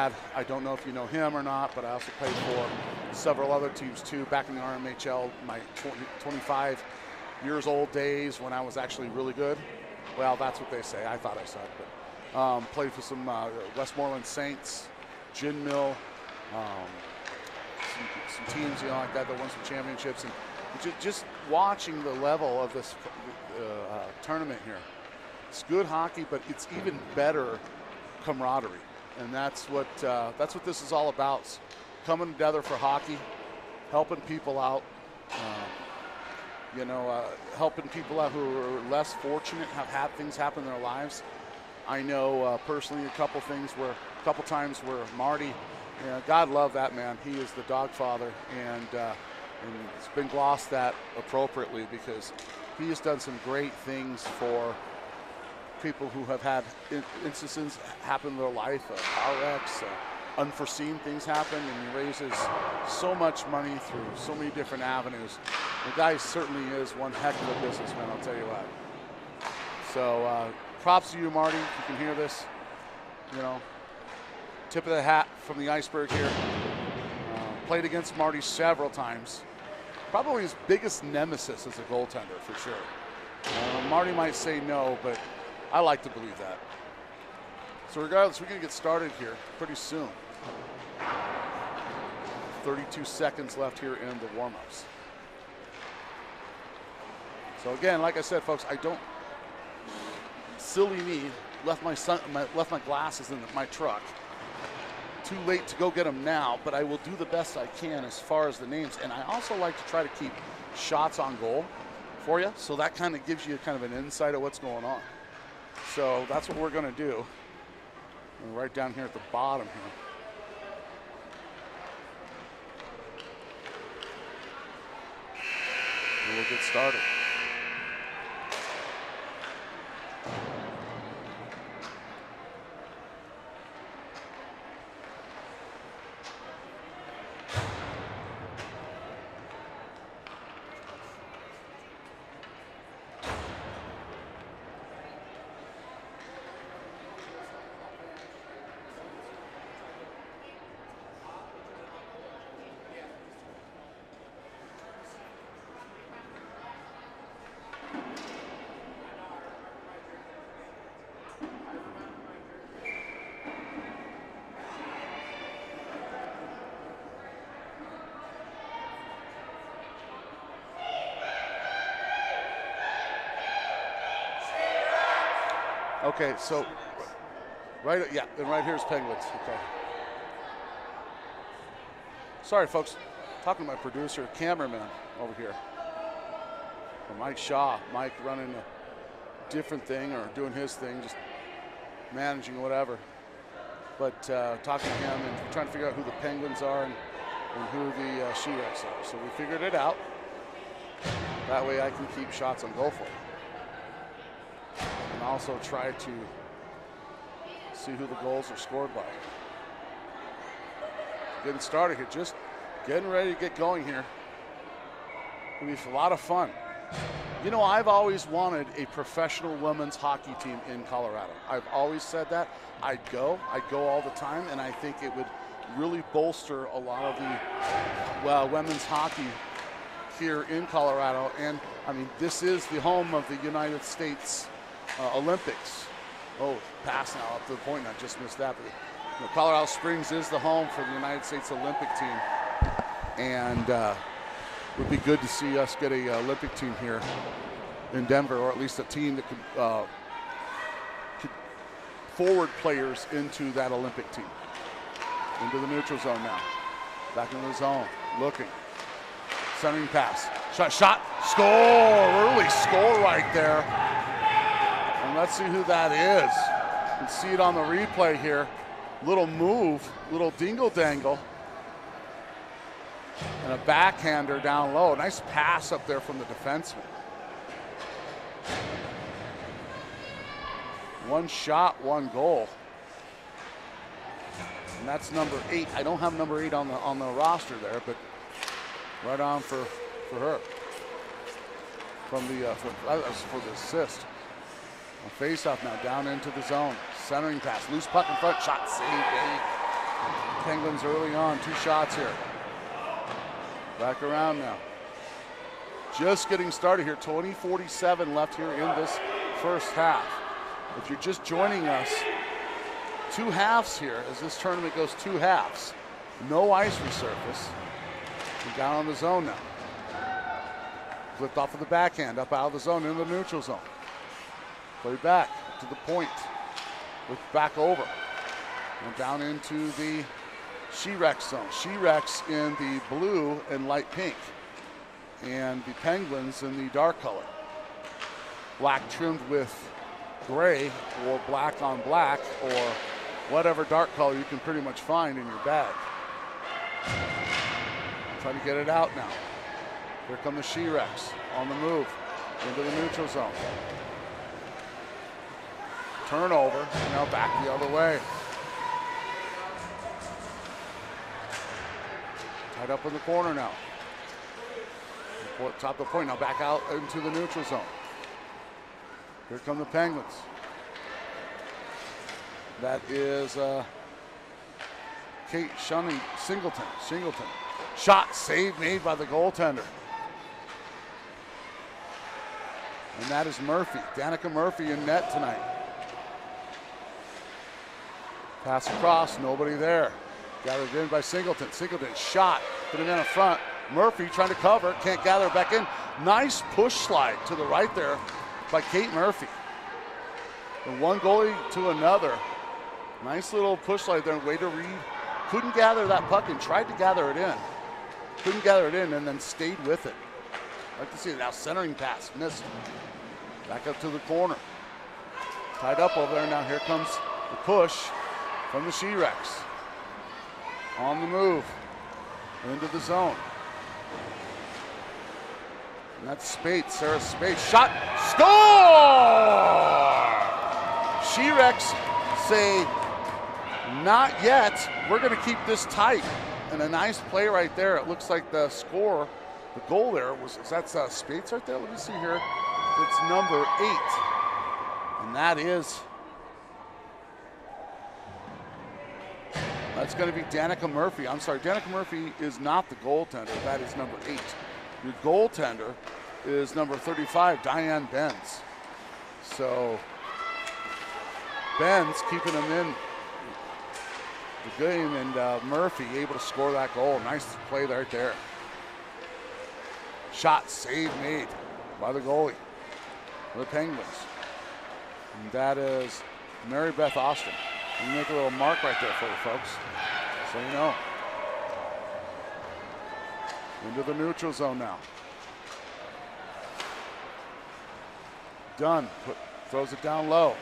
dad. I don't know if you know him or not, but I also played for several other teams too back in the RMHL, my 25 years old days when I was actually really good. Well, that's what they say. I thought I sucked, but played for some Westmoreland Saints, Gin Mill, some teams, you know, like that won some championships, and just watching the level of this tournament here. It's good hockey, but it's even better camaraderie, and that's what this is all about. Coming together for hockey, helping people out. Helping people out who are less fortunate, have had things happen in their lives. I know personally a couple times where Marty, God love that man. He is the Dawg father, and it's been glossed at appropriately because he has done some great things for people who have had instances happen in their life, car wrecks, unforeseen things happen, and he raises so much money through so many different avenues. The guy certainly is one heck of a businessman, I'll tell you what. So props to you, Marty. You can hear this, tip of the hat from the iceberg here. Played against Marty several times. Probably his biggest nemesis as a goaltender, for sure. Marty might say no, but I like to believe that. So regardless, we're going to get started here pretty soon. 32 seconds left here in the warm-ups. So again, like I said, folks, silly me, left my glasses in my truck. Too late to go get them now, but I will do the best I can as far as the names. And I also like to try to keep shots on goal for you, so that kind of gives you kind of an insight of what's going on. So that's what we're going to do. And right down here at the bottom here. And we'll get started. Okay, so and right here's Penguins. Okay. Sorry, folks. Talking to my producer, cameraman over here. Or Mike Shaw. Mike running a different thing or doing his thing, just managing whatever. But talking to him and trying to figure out who the Penguins are and who the She-Rex are. So we figured it out. That way I can keep shots on goal for you. And also try to see who the goals are scored by. Getting started here, just getting ready to get going here. It'll be a lot of fun. You know, I've always wanted a professional women's hockey team in Colorado. I've always said that. I'd go all the time, and I think it would really bolster a lot of the women's hockey here in Colorado. And I mean, this is the home of the United States Olympics. Oh, pass now up to the point. I just missed that. But, Colorado Springs is the home for the United States Olympic team, and it would be good to see us get a Olympic team here in Denver, or at least a team that could forward players into that Olympic team. Into the neutral zone now. Back into the zone. Looking. Centering pass. Shot. Score. Early score right there. And let's see who that is. You can see it on the replay here. Little move. Little dingle-dangle. And a backhander down low. Nice pass up there from the defenseman. One shot, one goal. And that's number 8. I don't have number 8 on the roster there, but right on for her. For the assist. A face-off now down into the zone. Centering pass, loose puck in front, shot saved. Penguins early on. 2 shots here. Back around now. Just getting started here. 20:47 left here in this first half. If you're just joining us, 2 halves here as this tournament goes 2 halves. No ice resurface. We're down on the zone now. Flipped off of the backhand, up out of the zone, into the neutral zone. Play back to the point. Look back over. And down into the She-Rex zone. She-Rex in the blue and light pink. And the Penguins in the dark color. Black trimmed with gray or black on black or whatever dark color you can pretty much find in your bag. Trying to get it out now. Here come the She-Rex on the move into the neutral zone. Turnover, and now back the other way. Tied up in the corner now. Top of the point, now back out into the neutral zone. Here come the Penguins. That is Kate Singleton. Shot, save made by the goaltender. And that is Murphy, Danica Murphy in net tonight. Pass across, nobody there. Gathered in by Singleton. Singleton shot, putting in front. Murphy trying to cover, can't gather it back in. Nice push slide to the right there by Kate Murphy. From one goalie to another. Nice little push slide there, way to read. Couldn't gather that puck and tried to gather it in. Couldn't gather it in and then stayed with it. Like to see it now, centering pass, missed. Back up to the corner. Tied up over there, now here comes the push from the She-Rex. On the move, into the zone. And that's Spates, Sarah Spates. Shot, score! She-Rex say, not yet. We're going to keep this tight. And a nice play right there. It looks like the score, the goal there that's Spates right there? Let me see here. It's number 8. And that is, that's going to be Danica Murphy. I'm sorry, Danica Murphy is not the goaltender. That is number 8. Your goaltender is number 35, Diane Benz. So Benz keeping them in the game, and Murphy able to score that goal. Nice play right there. Shot, save made by the goalie for the Penguins. And that is Mary Beth Austin. Let me make a little mark right there for you folks, so you know. Into the neutral zone now. Dunn throws it down low.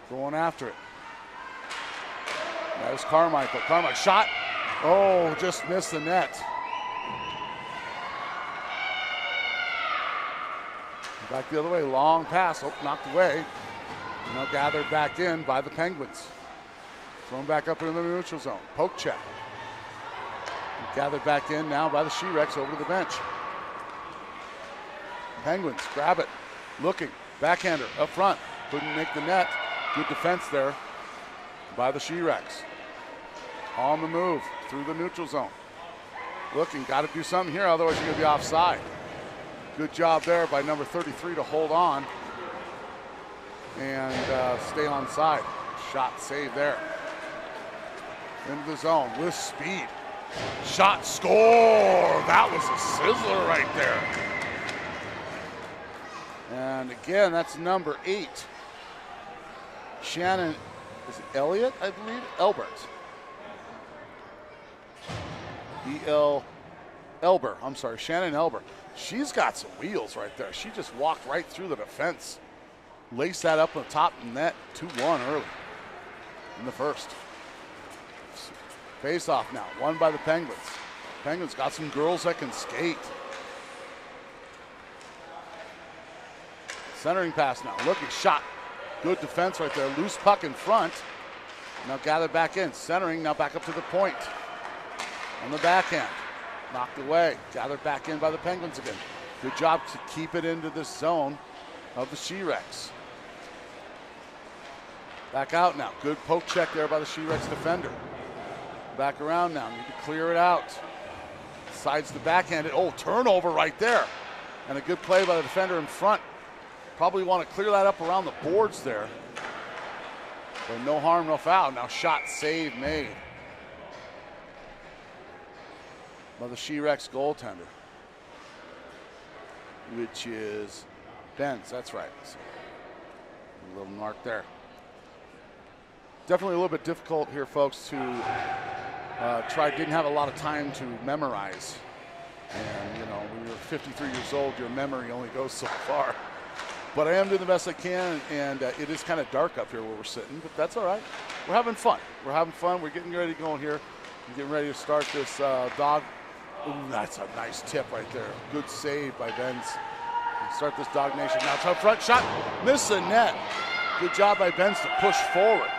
Going after it. That is Carmichael. Carmichael shot. Oh, just missed the net. Back the other way. Long pass. Oh, knocked away. Now gathered back in by the Penguins. Thrown back up into the neutral zone. Poke check. Gathered back in now by the She-Rex over to the bench. Penguins grab it. Looking. Backhander up front. Couldn't make the net. Good defense there by the She-Rex. On the move through the neutral zone. Looking. Got to do something here, otherwise you're going to be offside. Good job there by number 33 to hold on and stay on side. Shot save there. Into the zone with speed. Shot, score! That was a sizzler right there. And again, that's number 8. Shannon, is it Elliott, I believe? Elbert. Elber, I'm sorry, Shannon Elber. She's got some wheels right there. She just walked right through the defense. Laced that up on the top of the net, 2-1 early in the first. Face off now, won by the Penguins. Penguins got some girls that can skate. Centering pass now, looking, shot. Good defense right there, loose puck in front. Now gathered back in, centering, now back up to the point. On the backhand, knocked away, gathered back in by the Penguins again. Good job to keep it into this zone of the She-Rex. Back out now. Good poke check there by the She-Rex defender. Back around now. Need to clear it out. Sides the backhand. Oh, turnover right there. And a good play by the defender in front. Probably want to clear that up around the boards there. But no harm, no foul. Now shot, save made by the She-Rex goaltender, which is Benz. That's right. So, a little mark there. Definitely a little bit difficult here, folks, to didn't have a lot of time to memorize. And, you know, when you're 53 years old, your memory only goes so far. But I am doing the best I can, and it is kind of dark up here where we're sitting, but that's all right. We're having fun. We're having fun. We're getting ready to go in here. We're getting ready to start this Dawg. Ooh, that's a nice tip right there. Good save by Benz. Start this Dawg Nation. Now, top front shot. Miss the net. Good job by Benz to push forward.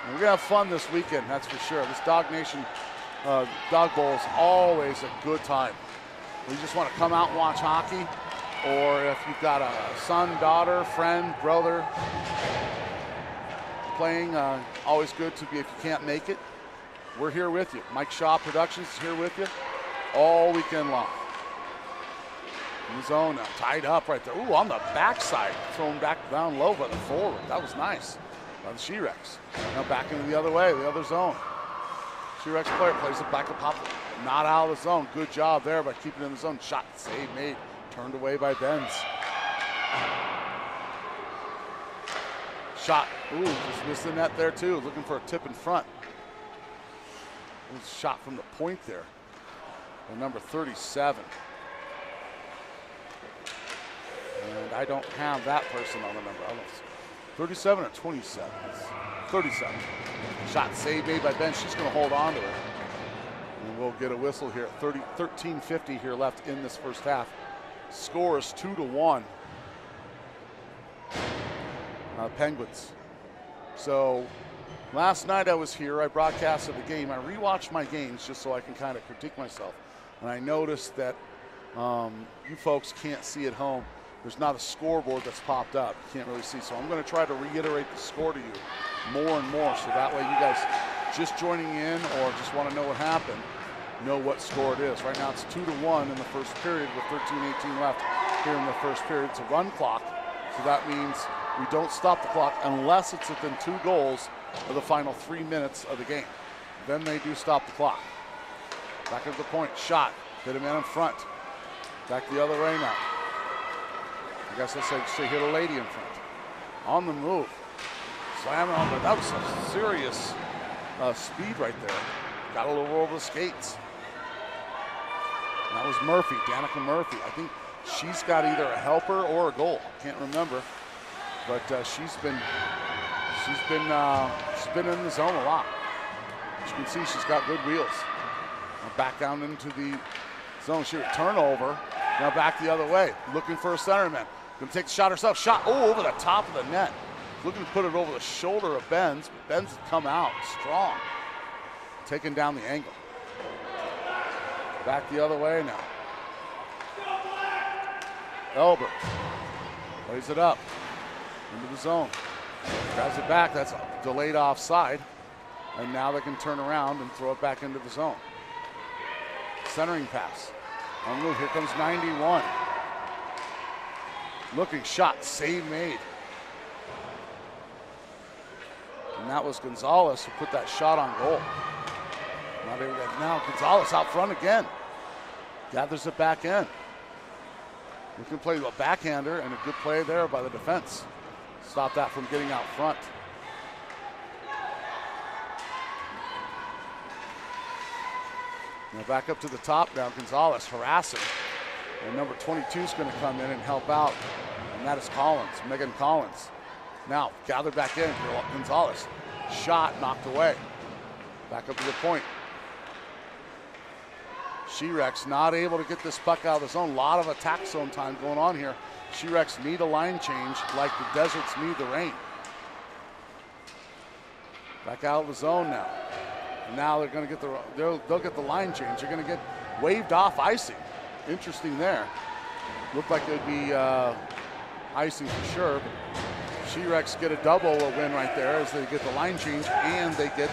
And we're going to have fun this weekend, that's for sure. This Dawg Nation Dawg Bowl is always a good time. You just want to come out and watch hockey, or if you've got a son, daughter, friend, brother playing, always good to be if you can't make it. We're here with you. Mike Shaw Productions is here with you all weekend long. In the zone now, tied up right there. Ooh, on the backside, thrown back down low by the forward. That was nice by the She-Rex. Now back into the other way, the other zone. She-Rex player plays it back up, pop, not out of the zone. Good job there by keeping it in the zone. Shot, save made, turned away by Benz. Shot, ooh, just missed the net there too. Looking for a tip in front. Shot from the point there by number 37. And I don't have that person on the number. I don't know, 37 or 27? 37. Shot save made by Ben. She's going to hold on to it. And we'll get a whistle here at 13:50 here left in this first half. Score is 2-1. Penguins. So last night I was here. I broadcasted the game. I rewatched my games just so I can kind of critique myself. And I noticed that you folks can't see at home. There's not a scoreboard that's popped up. You can't really see. So I'm going to try to reiterate the score to you more and more, so that way you guys just joining in or just want to know what happened, know what score it is. Right now it's 2-1 in the first period with 13:18 left here in the first period. It's a run clock, so that means we don't stop the clock unless it's within 2 goals of the final 3 minutes of the game. Then they do stop the clock. Back at the point, shot, hit a man in front. Back the other way now. I guess let's say hit a lady in front. On the move. Slamming on, but that was some serious speed right there. Got a little over the skates. And that was Murphy, Danica Murphy. I think she's got either a helper or a goal. Can't remember. But she's been in the zone a lot. As you can see, she's got good wheels. Now back down into the zone. She would turnover. Now back the other way, looking for a centerman. Gonna take the shot herself. Shot, over the top of the net. Looking to put it over the shoulder of Benz, but Benz has come out strong. Taking down the angle. Back the other way now. Elber plays it up into the zone. Grabs it back, that's a delayed offside. And now they can turn around and throw it back into the zone. Centering pass. On the move, here comes 91. Looking shot, save made. And that was Gonzalez who put that shot on goal. Now Gonzalez out front again. Gathers it back in. We can play a backhander and a good play there by the defense. Stop that from getting out front. Now back up to the top now, Gonzalez harassing. And number 22 is going to come in and help out. And that is Collins, Megan Collins. Now gathered back in, Gonzalez. Shot knocked away. Back up to the point. She-Rex not able to get this puck out of the zone. A lot of attack zone time going on here. She-Rex need a line change like the deserts need the rain. Back out of the zone now. And now they're going to get they'll get the line change. They're going to get waved off icing. Interesting there. Looked like it would be icing for sure. But She-Rex get a double win right there as they get the line change and they get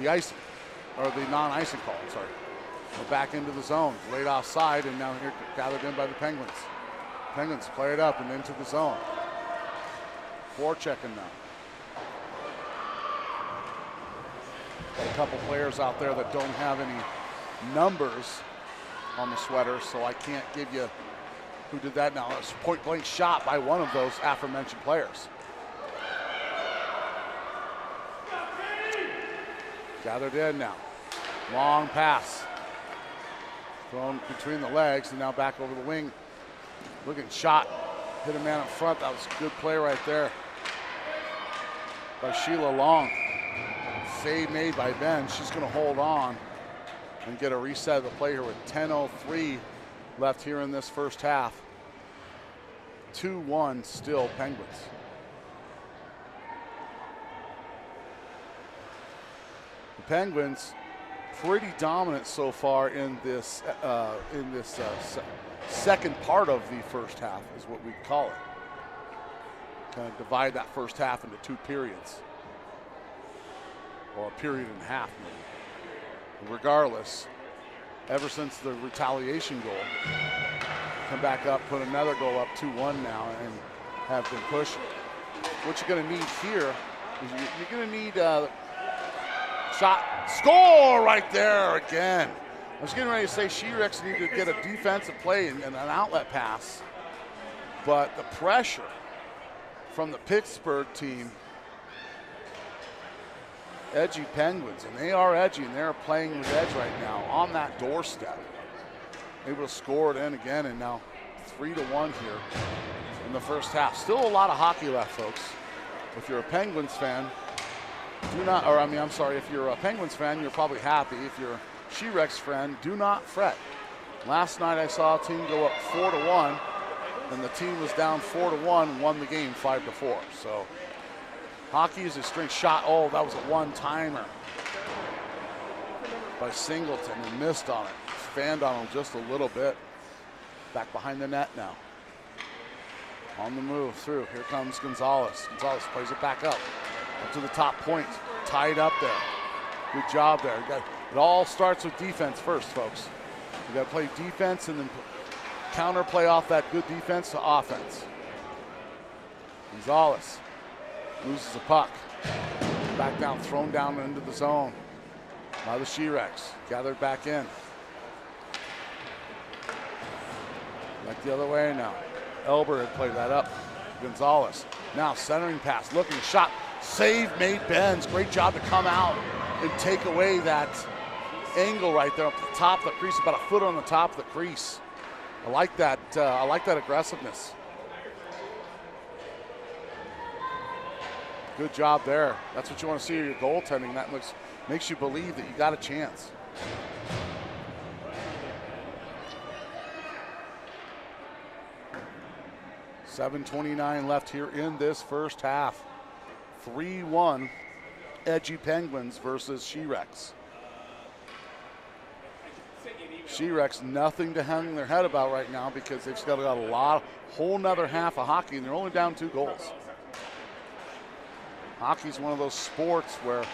the icing, or the non-icing call, sorry. We're back into the zone, laid offside, and now here gathered in by the Penguins. Penguins play it up and into the zone. Forechecking now. Got a couple players out there that don't have any numbers on the sweater, so I can't give you who did that now. It's a point-blank shot by one of those aforementioned players. Gathered in now. Long pass. Thrown between the legs and now back over the wing. Looking shot. Hit a man up front. That was a good play right there by Sheila Long. Save made by Ben. She's going to hold on and get a reset of the play here with 10:03 left here in this first half. 2-1 still Penguins. The Penguins pretty dominant so far in this second part of the first half is what we call it. Kind of divide that first half into two periods, or a period and a half maybe. Regardless, ever since the retaliation goal, come back up, put another goal up 2-1 now, and have been pushing. What you're going to need here is you're going to need shot, score right there again. I was getting ready to say She-Rex needed to get a defensive play and an outlet pass, but the pressure from the Pittsburgh team, Edgy Penguins, and they are edgy, and they're playing with edge right now on that doorstep. Able to score it in again, and now 3-1 here in the first half. Still a lot of hockey left, folks. If you're a Penguins fan, if you're a Penguins fan, you're probably happy. If you're a She-Rex fan, do not fret. Last night I saw a team go up 4-1, and the team was down 4-1, won the game 5-4. So hockey is a strength shot. Oh, that was a one-timer by Singleton and missed on it. Fanned on him just a little bit. Back behind the net now. On the move through. Here comes Gonzalez. Gonzalez plays it back up to the top point. Tied up there. Good job there. It all starts with defense first, folks. You got to play defense and then counter play off that good defense to offense. Gonzalez loses the puck. Back down, thrown down into the zone by the She-Rex. Gathered back in. Back the other way now. Elber had played that up. Gonzalez. Now centering pass, looking, shot. Save made Benz. Great job to come out and take away that angle right there up the top of the crease, about a foot on the top of the crease. I like that. I like that aggressiveness. Good job there. That's what you want to see in your goaltending. That makes you believe that you got a chance. .7:29 left here in this first half. 3-1 Edgy Penguins versus She-Rex. She-Rex nothing to hang their head about right now because they've still got a whole nother half of hockey, and they're only down 2 goals. Hockey's one of those sports where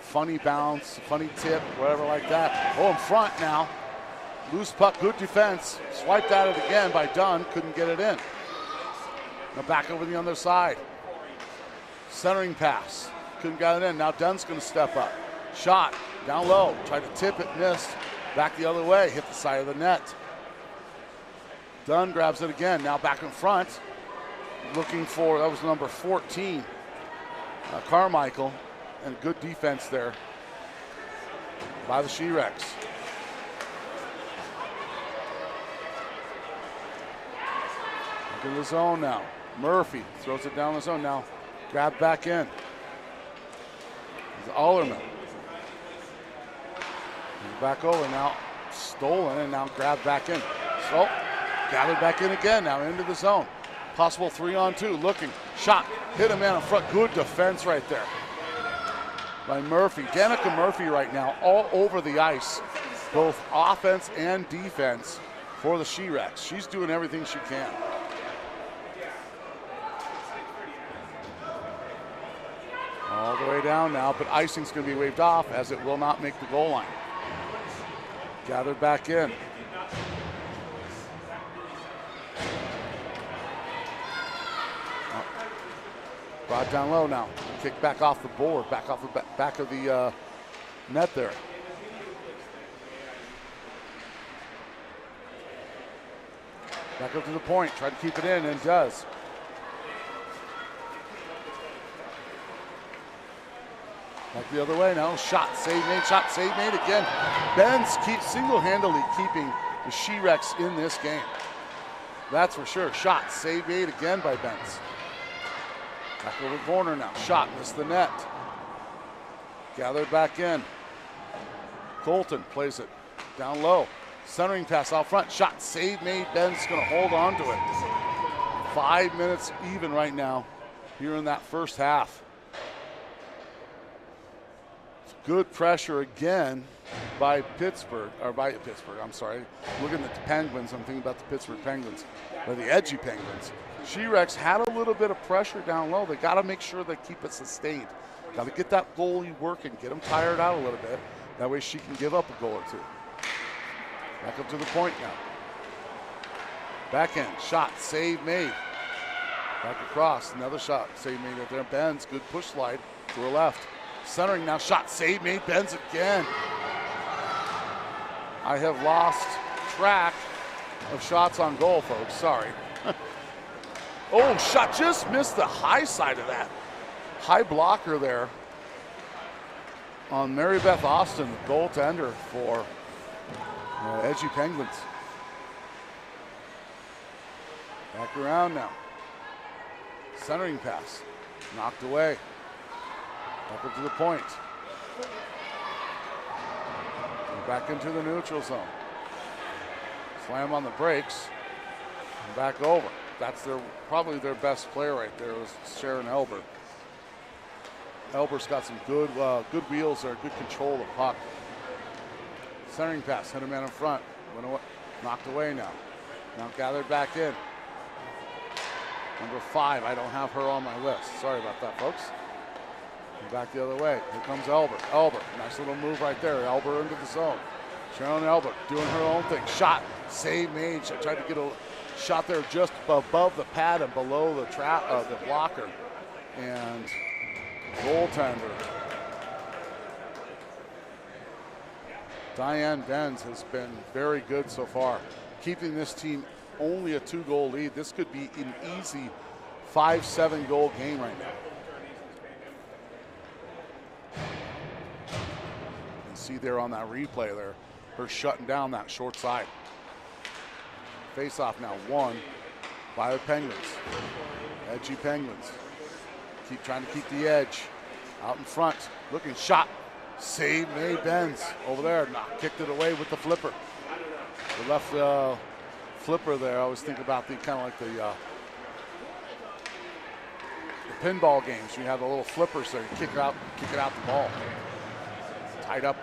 funny bounce, funny tip, whatever like that. Oh, in front now. Loose puck, good defense. Swiped at it again by Dunn, couldn't get it in. Now back over the other side. Centering pass, couldn't get it in. Now Dunn's gonna step up. Shot, down low, tried to tip it, missed. Back the other way, hit the side of the net. Dunn grabs it again, now back in front. Looking for, that was number 14, Carmichael, and good defense there by the She-Rex. Look in the zone now. Murphy throws it down the zone now. Grab back in. It's Allerman. He's back over now. Stolen and now grabbed back in. So gathered back in again now into the zone. Possible 3-on-2. Looking. Shot. Hit a man in front. Good defense right there by Murphy. Danica Murphy right now all over the ice. Both offense and defense for the She-Rex. She's doing everything she can. the way down now, but icing's going to be waved off as it will not make the goal line. Gathered back in. Brought down low now. Kick back off the board, back off the back of the net there. Back up to the point, tried to keep it in and does. Back the other way now, shot, save made again. Benz keeps single-handedly keeping the She-Rex in this game. That's for sure. Shot, save made again by Benz. Back over corner now, shot, missed the net. Gathered back in. Colton plays it down low. Centering pass out front, shot, save made. Ben's gonna hold on to it. 5 minutes even right now here in that first half. Good pressure again by Pittsburgh, I'm sorry. Looking at the Penguins, I'm thinking about the Pittsburgh Penguins, or the Edgy Penguins. She-Rex had a little bit of pressure down low. They gotta make sure they keep it sustained. Gotta get that goalie working, get him tired out a little bit. That way she can give up a goal or two. Back up to the point now. Backhand, shot, save made. Back across, another shot, save made right there. Benz, good push slide to her left. Centering now, shot, save made. Benz again. I have lost track of shots on goal, folks, sorry. Oh, shot, just missed the high side of that. High blocker there on Mary Beth Austin, the goaltender for Edgy Penguins. Back around now. Centering pass, knocked away. Back up to the point. And back into the neutral zone. Slam on the brakes. And back over. That's probably their best player right there was Sharon Elber. Elber's got some good wheels there, good control of the puck. Centering pass, hit a man in front. Went away, knocked away now. Now gathered back in. Number 5, I don't have her on my list. Sorry about that, folks. And back the other way. Here comes Elber. Elber, nice little move right there. Elber into the zone. Sharon Elber doing her own thing. Shot, save made. She tried to get a shot there just above the pad and below the blocker. And goaltender Diane Benz has been very good so far, keeping this team only a 2-goal lead. This could be an easy 5-7 goal game right now. You can see there on that replay there, her shutting down that short side. Face off now, won by the Penguins. Edgy Penguins. Keep trying to keep the edge. Out in front, looking, shot. Save made. Benz over there, kicked it away with the flipper. The left flipper there, I always think about the kind of like the pinball games. You have the little flippers there, you kick it out the ball. Tied up.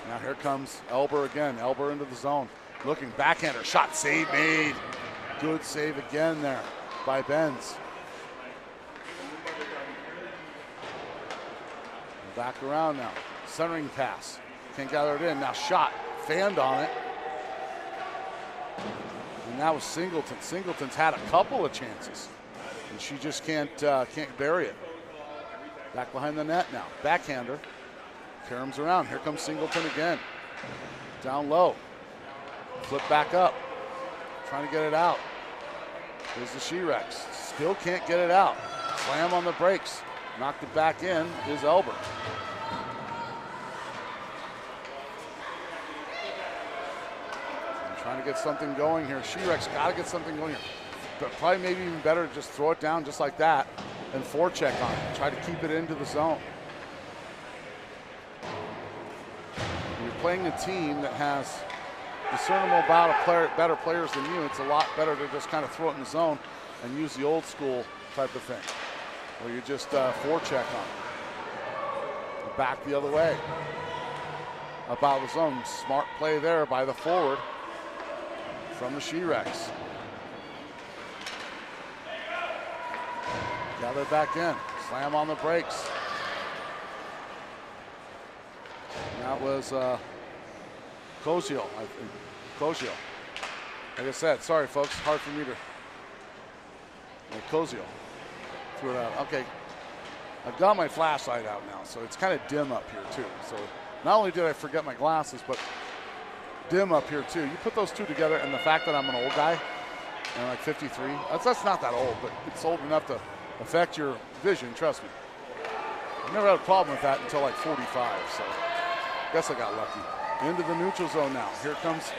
Now here comes Elber again. Elber into the zone. Looking, backhander, shot, save made. Good save again there by Benz. Back around now. Centering pass. Can't gather it in. Now shot. Fanned on it. And that was Singleton. Singleton's had a couple of chances. And she just can't bury it. Back behind the net now. Backhander. Karams around. Here comes Singleton again. Down low. Flip back up. Trying to get it out. Here's the She-Rex. Still can't get it out. Slam on the brakes. Knocked it back in is Elber. Trying to get something going here. She-Rex got to get something going here. But probably maybe even better to just throw it down just like that and forecheck on it. Try to keep it into the zone. When you're playing a team that has discernible amount of better players than you, it's a lot better to just kind of throw it in the zone and use the old school type of thing, where you just forecheck on it. Back the other way. Up out of the zone. Smart play there by the forward from the She-Rex. Gather back in. Slam on the brakes. That was Cozio. Cozio. Like I said, sorry folks, hard for me to. Cozio threw it out. Okay, I've got my flashlight out now, so it's kind of dim up here too. So not only did I forget my glasses, but dim up here too. You put those two together, and the fact that I'm an old guy, and like 53, that's not that old, but it's old enough to affect your vision, trust me. I never had a problem with that until like 45, so I guess I got lucky. Into the neutral zone now. Here comes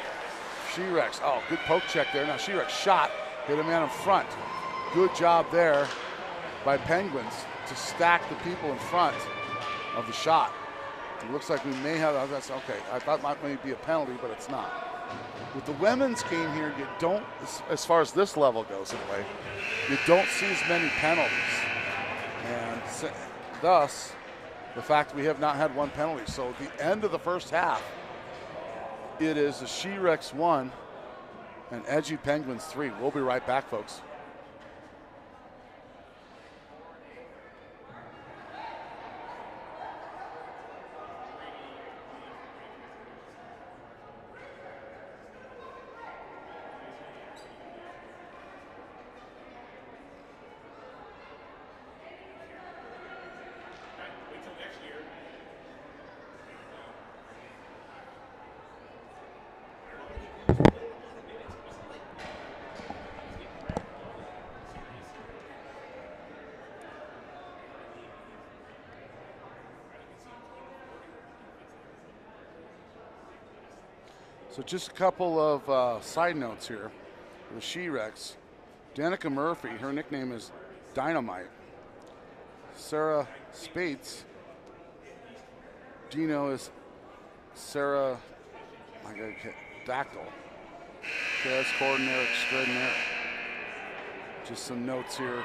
She-Rex. Oh, good poke check there. Now She-Rex shot, hit a man in front. Good job there by Penguins to stack the people in front of the shot. It looks like we may have, that's okay. I thought that might be a penalty, but it's not. With the women's game here, you don't, as far as this level goes anyway, you don't see as many penalties. And thus, the fact we have not had one penalty. So at the end of the first half, it is the She-Rex 1 and Edgy Penguins 3. We'll be right back, folks. So just a couple of side notes here. The She-Rex, Danica Murphy, her nickname is Dynamite. Sarah Spates, Dino is Sarah, Dactyl. Chess coordinator extraordinaire. Just some notes here.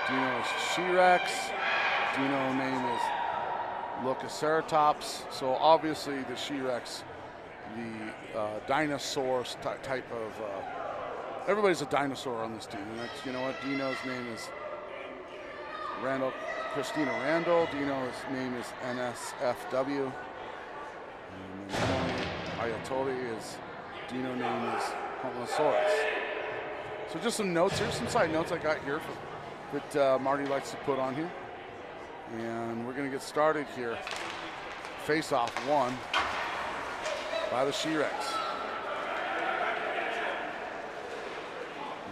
Dino is She-Rex. Dino name is Locaceratops. So obviously the She-Rex, the dinosaur type of, everybody's a dinosaur on this team. And that's, you know what, Dino's name is Christina Randall. Dino's name is NSFW. And then Ayatollah is, Dino name is Homolosaurus. So just some notes here, some side notes I got here that Marty likes to put on here. And we're going to get started here. Face-off 1 by the She-Rex.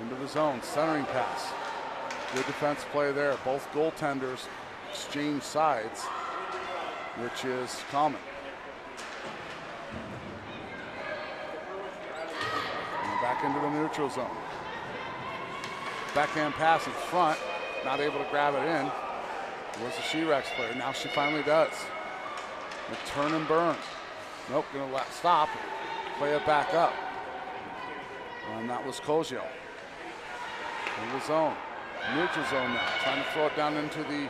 Into the zone, centering pass. Good defense play there. Both goaltenders exchange sides, which is common. And back into the neutral zone. Backhand pass in front, not able to grab it in. Was the She-Rex player. Now she finally does. A turn and burn. Nope, gonna stop, play it back up. And that was Cozio. In the zone. Neutral zone now. Trying to throw it down into the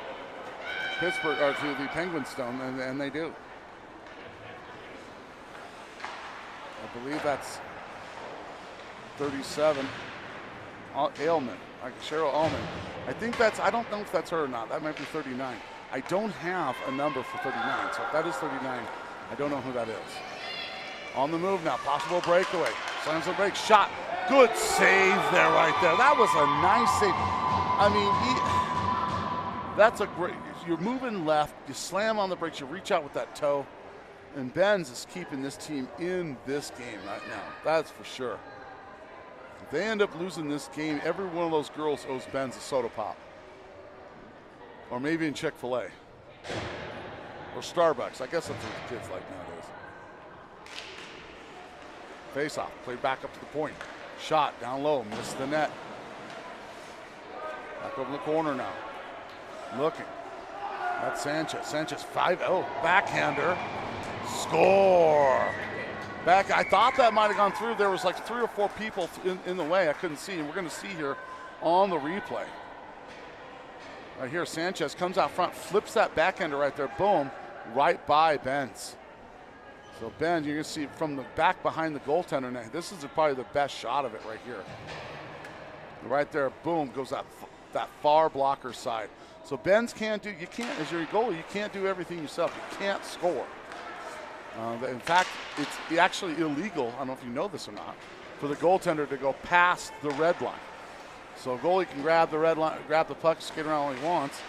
Pittsburgh, or to the Penguins zone, and they do. I believe that's 37. Ailman. Cheryl Ullman. I think that's, I don't know if that's her or not. That might be 39. I don't have a number for 39, so if that is 39, I don't know who that is. On the move now, possible breakaway. Slams the break, shot. Good save there, right there. That was a nice save. I mean, that's a great, you're moving left, you slam on the brakes, you reach out with that toe, and Benz is keeping this team in this game right now. That's for sure. If they end up losing this game, every one of those girls owes Benz a soda pop. Or maybe in Chick-fil-A. Or Starbucks. I guess that's what the kids like nowadays. Face-off. Play back up to the point. Shot down low. Missed the net. Back over the corner now. Looking. That's Sanchez. Sanchez 5-0. Backhander. Score. Back, I thought that might have gone through. There was like 3 or 4 people in the way. I couldn't see. And we're going to see here on the replay. Right here, Sanchez comes out front, flips that backhander right there. Boom. Right by Benz. So Ben, you're going to see from the back behind the goaltender now. This is probably the best shot of it right here. Right there, boom, goes that far blocker side. So Benz can't do, you can't, as your goalie, you can't do everything yourself. You can't score. In fact, it's actually illegal, I don't know if you know this or not, for the goaltender to go past the red line. So a goalie can grab the red line, grab the puck, skate around all he wants,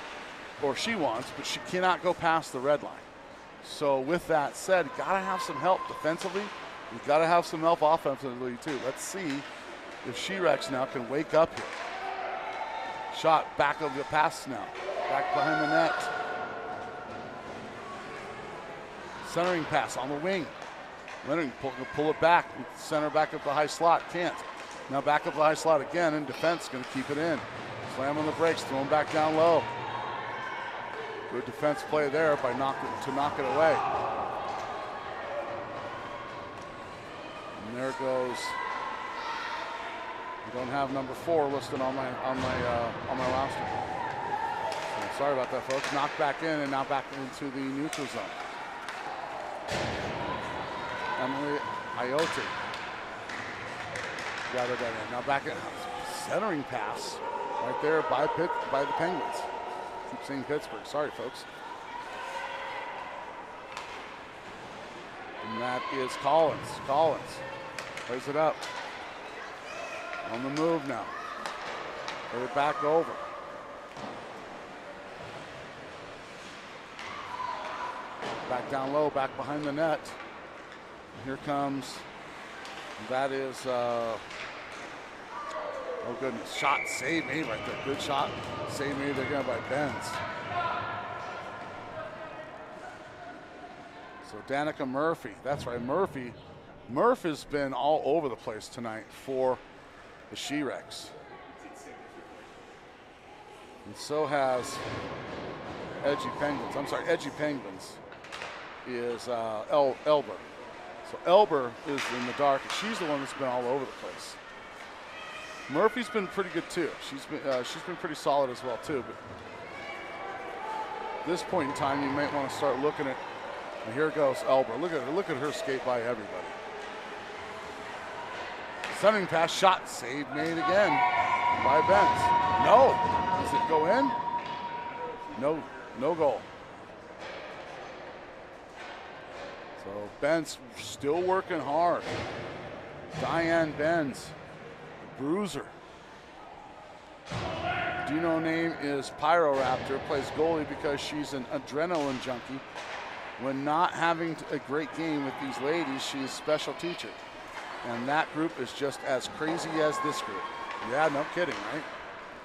or she wants, but she cannot go past the red line. So with that said, you gotta have some help defensively. You gotta have some help offensively too. Let's see if She-Rex now can wake up here. Shot back of the pass now, back behind the net. Centering pass on the wing. Leonard pull it back, center back up the high slot, can't. Now back up the high slot again, and defense gonna keep it in. Slam on the brakes, throw him back down low. Good defense play there by knock it away. And there goes. We don't have number 4 listed on my roster. So sorry about that, folks. Knocked back in and now back into the neutral zone. Emily Iote gathered that in. Now back in centering pass right there by the Penguins. Keep saying Pittsburgh. Sorry, folks. And that is Collins. Collins plays it up. On the move now. Put it back over. Back down low, back behind the net. Here comes, that is, oh goodness, shot, save made right there. Good shot, save made again by Benz. So Danica Murphy, that's right, Murphy. Murph has been all over the place tonight for the She-Rex. And so has Edgy Penguins. I'm sorry, Edgy Penguins is Elber. So Elber is in the dark, and she's the one that's been all over the place. Murphy's been pretty good too. She's been pretty solid as well too. But at this point in time, you might want to start looking at. And here goes Elber. Look at her skate by everybody. Centering pass, shot, save made again by Benz. No, does it go in? No, no goal. So Benz still working hard. Diane Benz, bruiser. Dino name is Pyro Raptor, plays goalie because she's an adrenaline junkie. When not having a great game with these ladies, she's a special teacher. And that group is just as crazy as this group. Yeah, no kidding, right?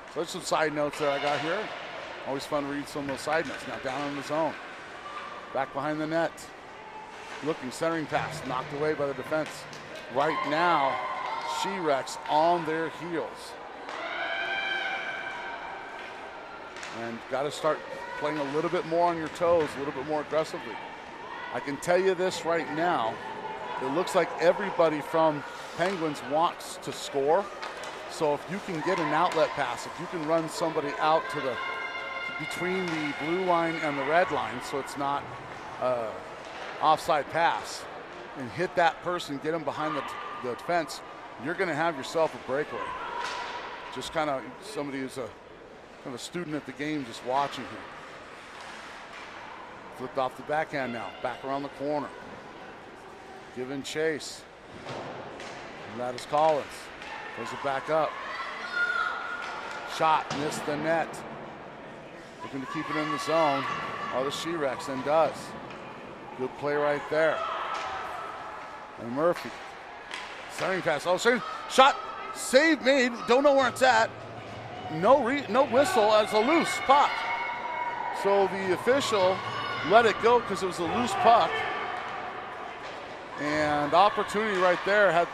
So there's some side notes that I got here. Always fun to read some of those side notes. Now down in the zone. Back behind the net. Looking, centering pass, knocked away by the defense. Right now, She-Rex on their heels. And got to start playing a little bit more on your toes, a little bit more aggressively. I can tell you this right now, it looks like everybody from Penguins wants to score. So if you can get an outlet pass, if you can run somebody out to the between the blue line and the red line, so it's not offside pass, and hit that person, get them behind the defense, you're going to have yourself a breakaway. Just kind of somebody who's kind of a student at the game, just watching here. Flipped off the backhand now, back around the corner. Giving chase. And that is Collins. Throws it back up. Shot, missed the net. Looking to keep it in the zone. Oh, the She-Rex, and does. Good play right there. And Murphy. Centering pass. Oh, shot, save made. Don't know where it's at. No whistle as a loose puck. So the official let it go because it was a loose puck. And opportunity right there. Had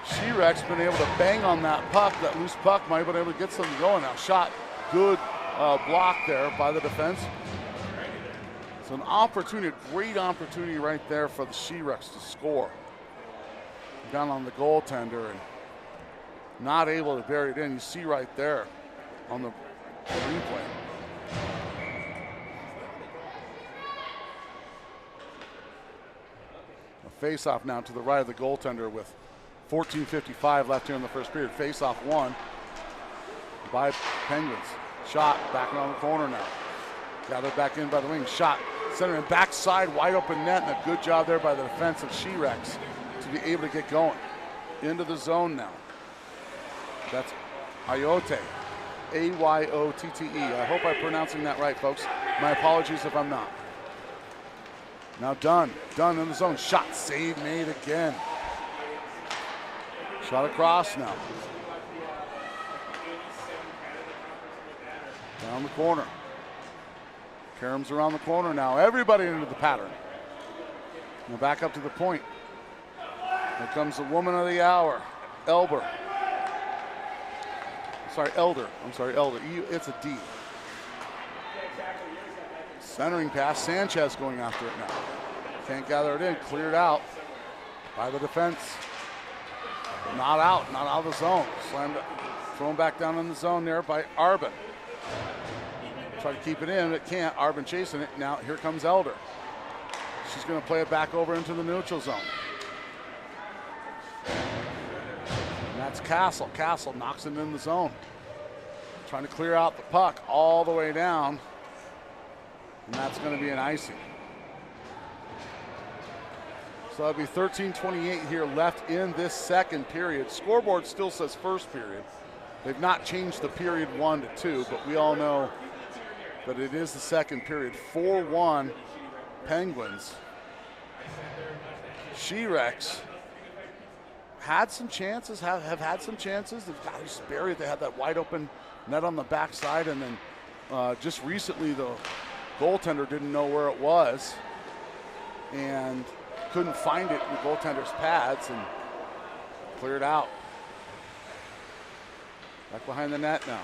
She-Rex been able to bang on that puck, that loose puck, might have been able to get something going. Now shot, good block there by the defense. So an opportunity, a great opportunity right there for the She-Rex to score. Down on the goaltender and not able to bury it in. You see right there on the replay. A face-off now to the right of the goaltender with 14:55 left here in the first period. Face-off won by Penguins. Shot back around the corner now. Gathered back in by the wing. Shot center and backside, wide open net, and a good job there by the defense of She-Rex to be able to get going. Into the zone now. That's Ayotte. Ayyotte. I hope I'm pronouncing that right, folks. My apologies if I'm not. Now Dunn in the zone. Shot, save made again. Shot across now. Down the corner. Karam's around the corner now. Everybody into the pattern. Now back up to the point. Here comes the woman of the hour, Elder. I'm sorry, Elder. It's a D. Centering pass. Sanchez going after it now. Can't gather it in. Cleared out by the defense. Not out of the zone. Slammed it. Thrown back down in the zone there by Arbin. Try to keep it in, but can't. Arbin chasing it. Now here comes Elder. She's going to play it back over into the neutral zone. And that's Castle. Castle knocks it in the zone. Trying to clear out the puck all the way down. And that's going to be an icing. So that'll be 13:28 here left in this second period. Scoreboard still says first period. They've not changed the period 1 to 2, but we all know that it is the second period. 4-1 Penguins. She-Rex had some chances, have had some chances. They've got to bury it. They had that wide open net on the backside, and then just recently the goaltender didn't know where it was and couldn't find it in the goaltender's pads and cleared out. Back behind the net now.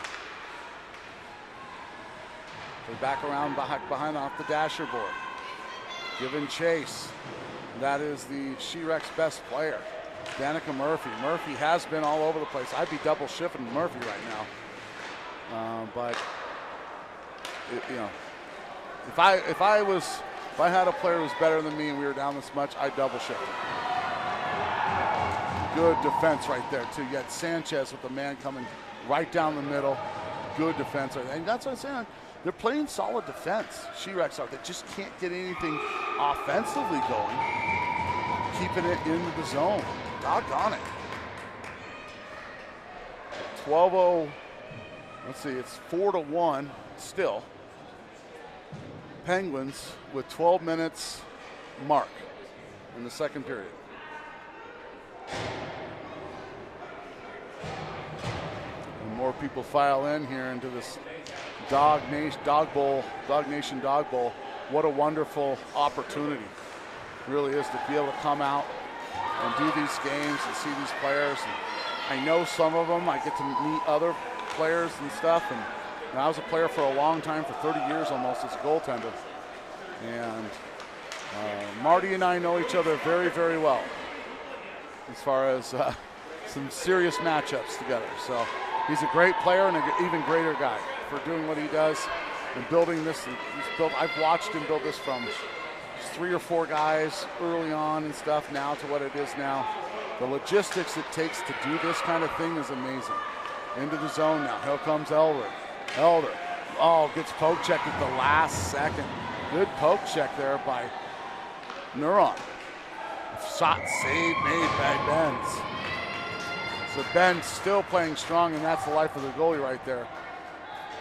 They're back around behind off the dasher board. Giving chase. That is the She-Rex best player, Danica Murphy. Murphy has been all over the place. I'd be double shifting Murphy right now. But if I had a player who was better than me and we were down this much, I'd double shift him. Good defense right there too. You had Sanchez with the man coming right down the middle. Good defense. And that's what I'm saying. They're playing solid defense. She-Rex are. They just can't get anything offensively going. Keeping it into the zone. Doggone it. 12-0. Let's see, it's 4-1 still. Penguins with 12 minutes mark in the second period. And more people file in here into this Dawg Nation Dawg Bowl. What a wonderful opportunity it really is to be able to come out and do these games and see these players. And I know some of them. I get to meet other players and stuff. And I was a player for a long time, for 30 years almost, as a goaltender. And Marty and I know each other very, very well as far as some serious matchups together. So he's a great player and an even greater guy for doing what he does and building this. I've watched him build this from 3 or 4 guys early on and stuff now to what it is now. The logistics it takes to do this kind of thing is amazing. Into the zone now. Here comes Elder. Gets poke checked at the last second. Good poke check there by Neuron. Shot save made by Benz. So Ben's still playing strong, and that's the life of the goalie right there.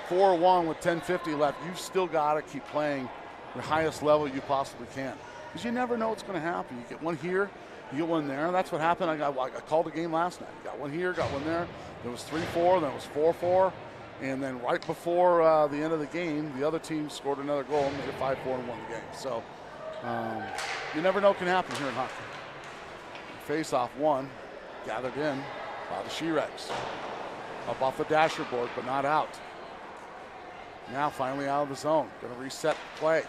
4-1 with 10:50 left. You've still got to keep playing the highest level you possibly can, because you never know what's going to happen. You get one here, you get one there. That's what happened. I called a game last night. Got one here, got one there. There was 3-4, then it was 4-4. And then right before the end of the game, the other team scored another goal and made it 5-4 and won the game. So you never know what can happen here in hockey. Face-off one, gathered in by the She-Rex. Up off the dasher board, but not out. Now finally out of the zone. Going to reset the play. Here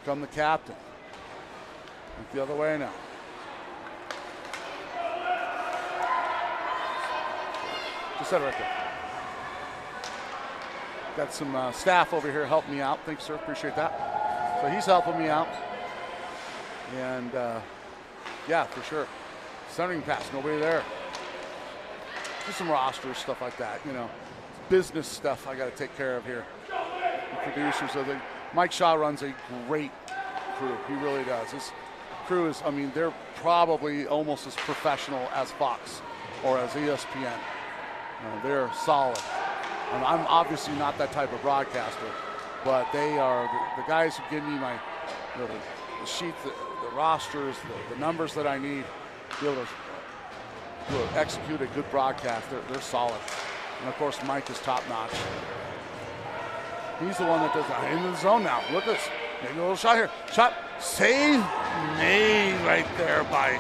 come the captain. Look the other way now. Just said it right there. Got some staff over here helping me out. Thanks, sir. Appreciate that. So he's helping me out. And, yeah, for sure. Centering pass, nobody there. Just some rosters, stuff like that, you know. business stuff I got to take care of here. The producers of the Mike Shaw runs a great crew. He really does. His crew is, I mean, they're probably almost as professional as Fox or as ESPN. They're solid. I'm obviously not that type of broadcaster, but they are the guys who give me my the sheet, the rosters, the numbers that I need to be able to execute a good broadcast. They're solid. And of course, Mike is top notch. He's the one that does that. Into the zone now. Look at this. Maybe a little shot here. Shot. Save made right there by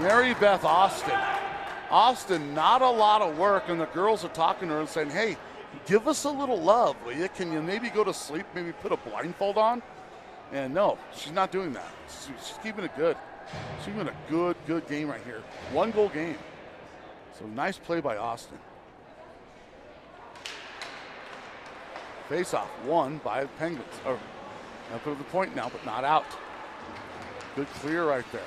Mary Beth Austin. Austin, not a lot of work, and the girls are talking to her and saying, hey, give us a little love, will you? Can you maybe go to sleep, maybe put a blindfold on? And no, she's not doing that. She's keeping it good. She's doing a good game right here. 1-goal game. So nice play by Austin. Face-off won by the Penguins. Or up to the point now, but not out. Good clear right there.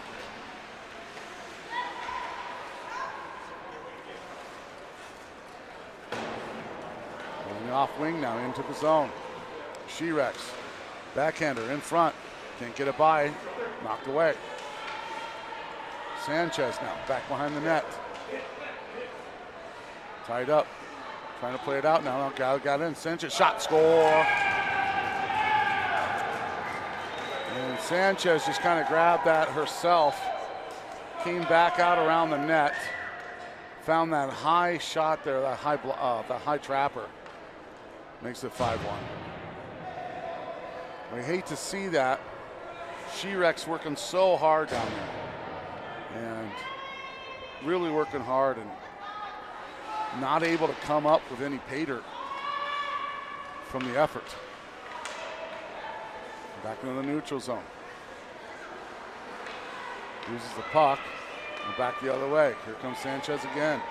Going off wing now into the zone. She-Rex. Backhander in front. Can't get it by. Knocked away. Sanchez now back behind the net. Tied up. Trying to play it out now. Got in. Sanchez shot, score. And Sanchez just kind of grabbed that herself. Came back out around the net. Found that high shot there, that high trapper. Makes it 5-1. I hate to see that. She-Rex working so hard down there. And really working hard and not able to come up with any pay dirt from the effort. Back into the neutral zone. Uses the puck. And back the other way. Here comes Sanchez again.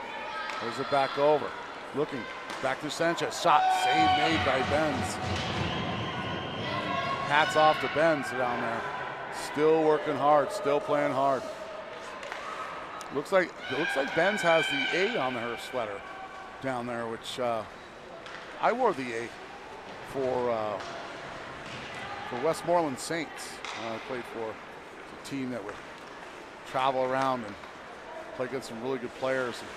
There's it back over. Looking. Back to Sanchez. Shot. Save made by Benz. Hats off to Benz down there. Still working hard. Still playing hard. Looks like Benz has the A on her sweater down there, which I wore the A for Westmoreland Saints. I played for a team that would travel around and play against some really good players. And,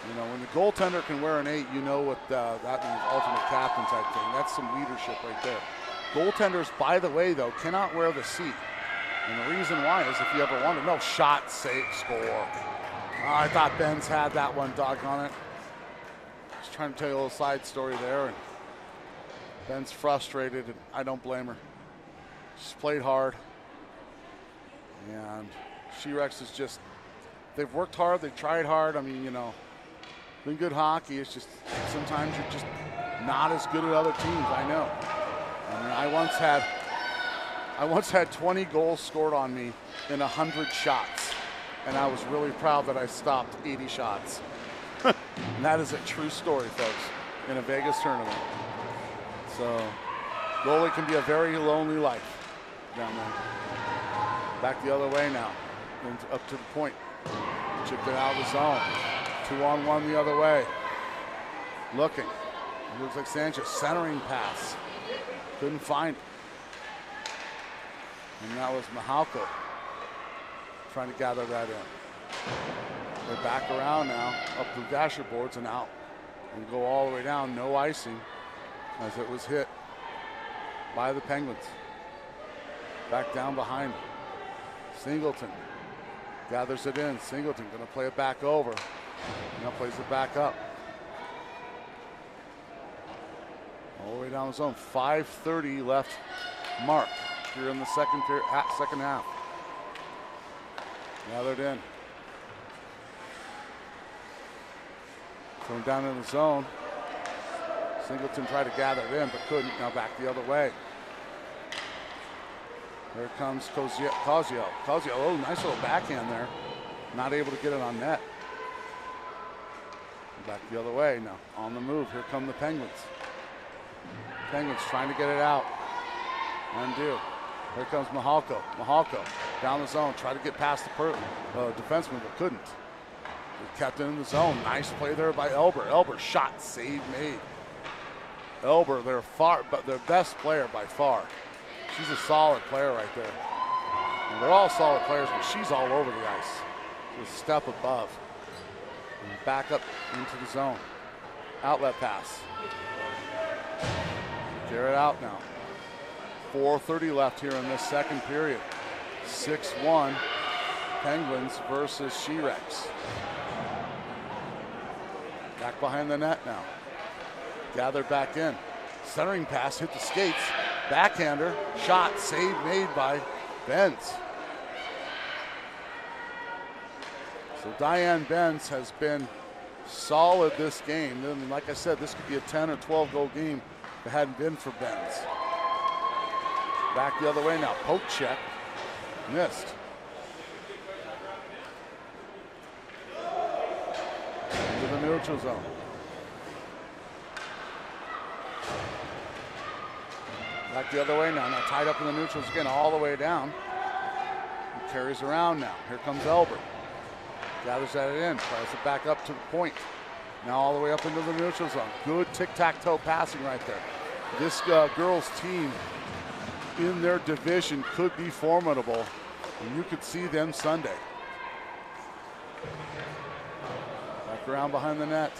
you know, when the goaltender can wear an 8, you know what that means, ultimate captain type thing. That's some leadership right there. Goaltenders, by the way, though, cannot wear the C. And the reason why is if you ever want to know, shot, save, score. I thought Benz had that one, doggone it. Just trying to tell you a little side story there. And Ben's frustrated, and I don't blame her. She's played hard. And She-Rex is just, they've worked hard, they've tried hard. I mean, you know, been good hockey. It's just sometimes you're just not as good at other teams, I know. I mean, I once had 20 goals scored on me in 100 shots, and I was really proud that I stopped 80 shots. And that is a true story, folks, in a Vegas tournament. So, goalie can be a very lonely life down there. Back the other way now, up to the point. Chipped it out of the zone. 2-on-1 the other way. Looking. It looks like Sanchez centering pass. Couldn't find it. And that was Mahalko trying to gather that in. They're back around now, up the dasher boards and out. And go all the way down, no icing, as it was hit by the Penguins. Back down behind. Singleton gathers it in. Singleton gonna play it back over. Now plays it back up. All the way down the zone. 5:30 left mark here in the second half. Gathered in. Thrown down in the zone. Singleton tried to gather it in, but couldn't. Now back the other way. Here comes Cozio. Oh, nice little backhand there. Not able to get it on net. Back the other way now. On the move. Here come the Penguins. Penguins trying to get it out. Undo. Here comes Mahalko. Mahalko down the zone. Try to get past the defenseman, but couldn't. Kept it in the zone. Nice play there by Elber. Elber shot, save made. Elber, their best player by far. She's a solid player right there. And they're all solid players, but she's all over the ice. She's a step above. And back up into the zone. Outlet pass. Garrett out now. 4:30 left here in this second period. 6-1 Penguins versus She-Rex. Back behind the net now. Gathered back in. Centering pass, hit the skates. Backhander, shot, save made by Benz. So Diane Benz has been solid this game. And like I said, this could be a 10 or 12 goal game if it hadn't been for Benz. Back the other way now. Poke check. Missed. Into the neutral zone. Back the other way now. Now tied up in the neutrals again, all the way down. He carries around now. Here comes Elbert. Gathers at it in. Tries it back up to the point. Now all the way up into the neutral zone. Good tic-tac-toe passing right there. This girls' team in their division could be formidable, and you could see them Sunday. Back around behind the net.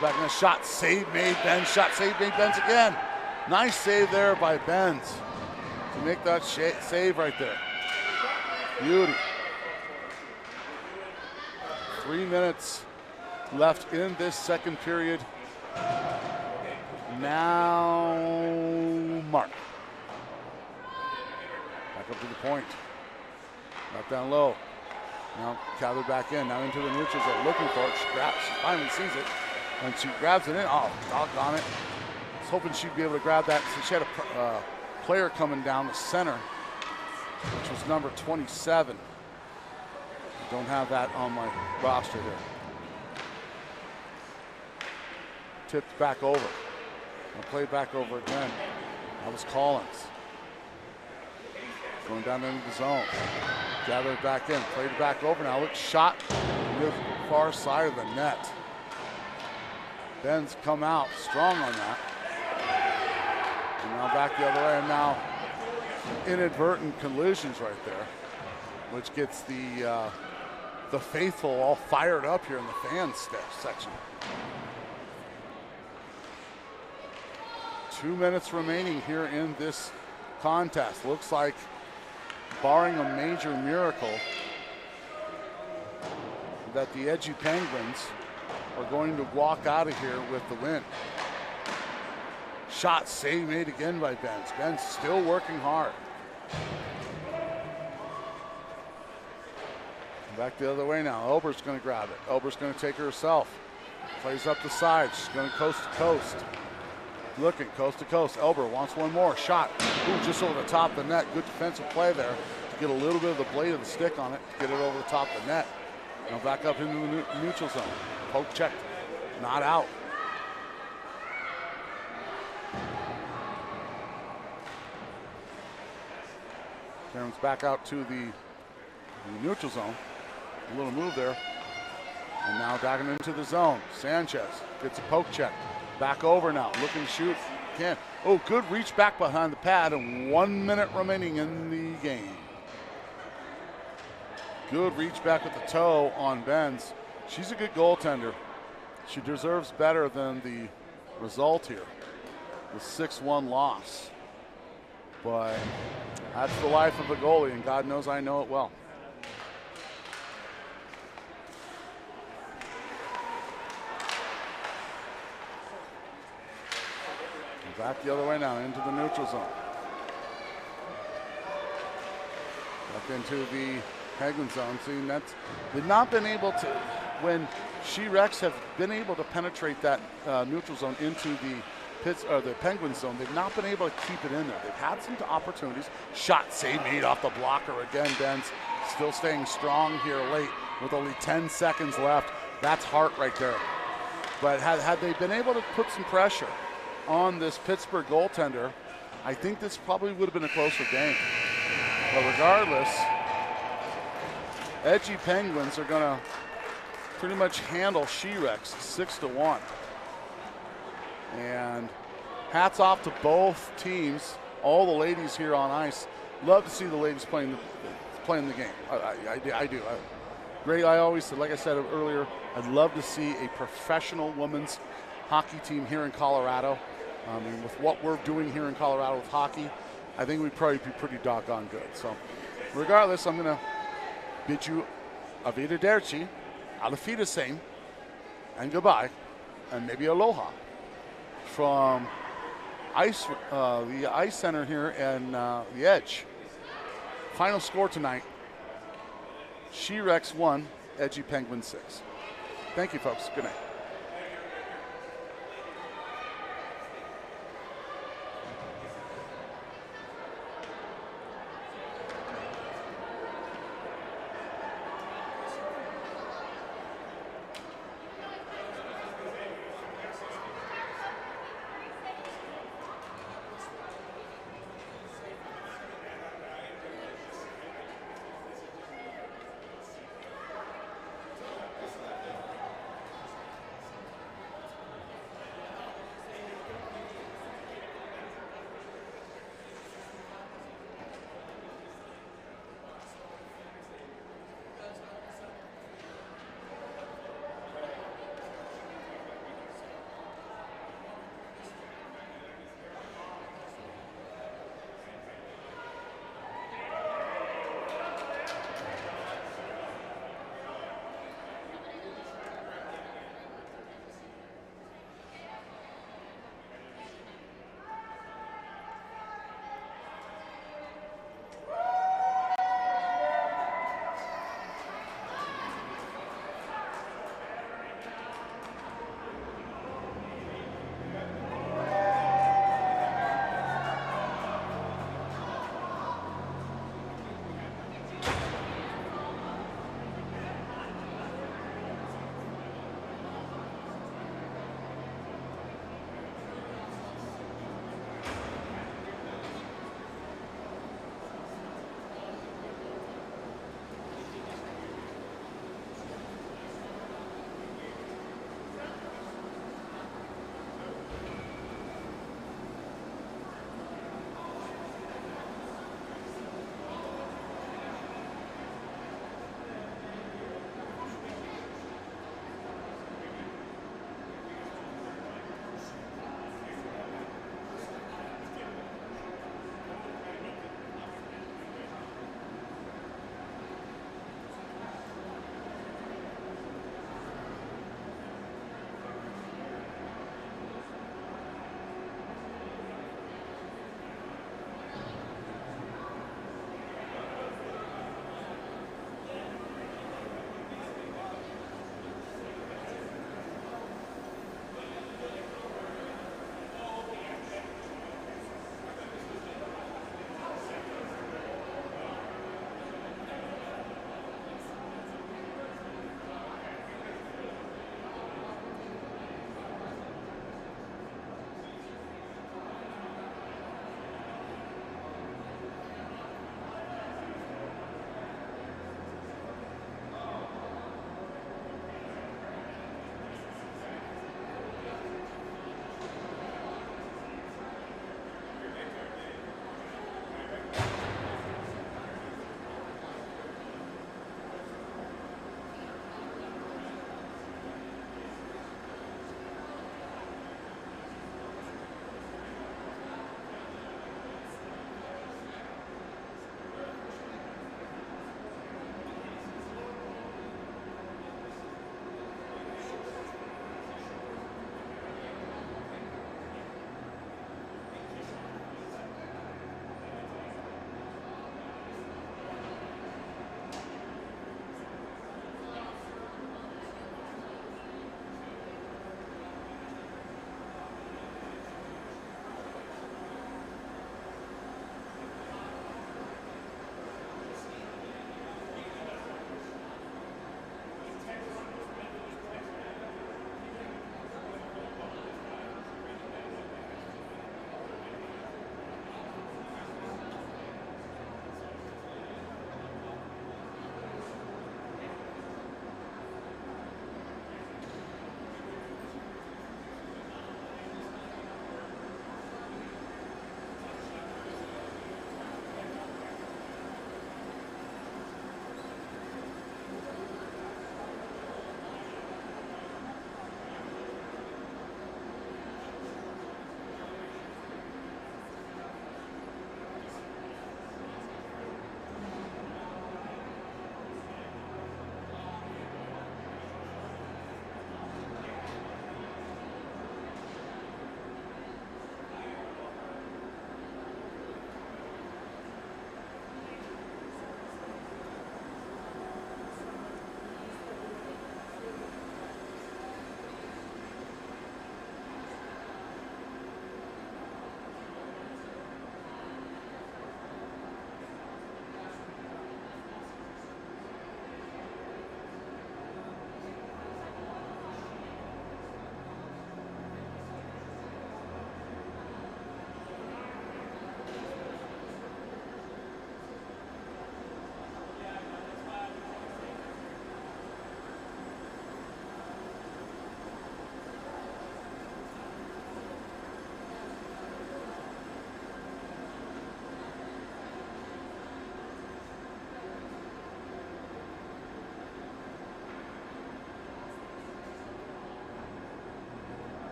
Back in the shot, save made, Benz, shot, save made, Benz again. Nice save there by Benz to make that save right there. Beauty. 3 minutes left in this second period. Now Mark. Back up to the point. Back down low. Now gathered back in. Now into the neutral zone. Looking for it. She finally sees it. And she grabs it in. Oh, doggone it. I was hoping she'd be able to grab that. So she had a player coming down the center, which was number 27. I don't have that on my roster here. Tipped back over. I'll play back over again. That was Collins. Going down into the zone. Gathered back in. Played it back over now. Looks shot to the far side of the net. Ben's come out strong on that. And now back the other way. And now inadvertent collisions right there, which gets the faithful all fired up here in the fan section. 2 minutes remaining here in this contest. Looks like, barring a major miracle, that the Edgy Penguins are going to walk out of here with the win. Shot save made again by Benz. Benz still working hard. Back the other way now. Elber's going to grab it. Elber's going to take her herself. Plays up the side. She's going coast to coast. Looking coast to coast. Elber wants one more. Shot. Ooh, just over the top of the net. Good defensive play there to get a little bit of the blade of the stick on it, to get it over the top of the net. Now back up into the neutral zone. Poke checked. Not out. Karen's back out to the neutral zone. A little move there. And now back into the zone. Sanchez gets a poke check. Back over now. Looking to shoot. Can't. Oh, good reach back behind the pad, and 1 minute remaining in the game. Good reach back with the toe on Benz. She's a good goaltender. She deserves better than the result here. The 6-1 loss. But that's the life of a goalie, and God knows I know it well. Back the other way now, into the neutral zone. Back into the Penguin zone. See, that's, they've not been able to, when She-Rex have been able to penetrate that neutral zone into the Penguin zone, they've not been able to keep it in there. They've had some opportunities. Shot save made off the blocker again. Ben's still staying strong here late with only 10 seconds left. That's heart right there. But had they been able to put some pressure on this Pittsburgh goaltender, I think this probably would have been a closer game. But regardless, Edgy Penguins are going to pretty much handle She-Rex 6-1. And hats off to both teams, all the ladies here on ice. Love to see the ladies playing the game. I do. Great. I always said, like I said earlier, I'd love to see a professional women's hockey team here in Colorado. And with what we're doing here in Colorado with hockey, I think we'd probably be pretty doggone good. So regardless, I'm going to bid you Arrivederci, Auf Wiedersehen, and goodbye, and maybe aloha from the Ice Center here and the Edge. Final score tonight, She-Rex 1, Edgy Penguin 6. Thank you, folks. Good night.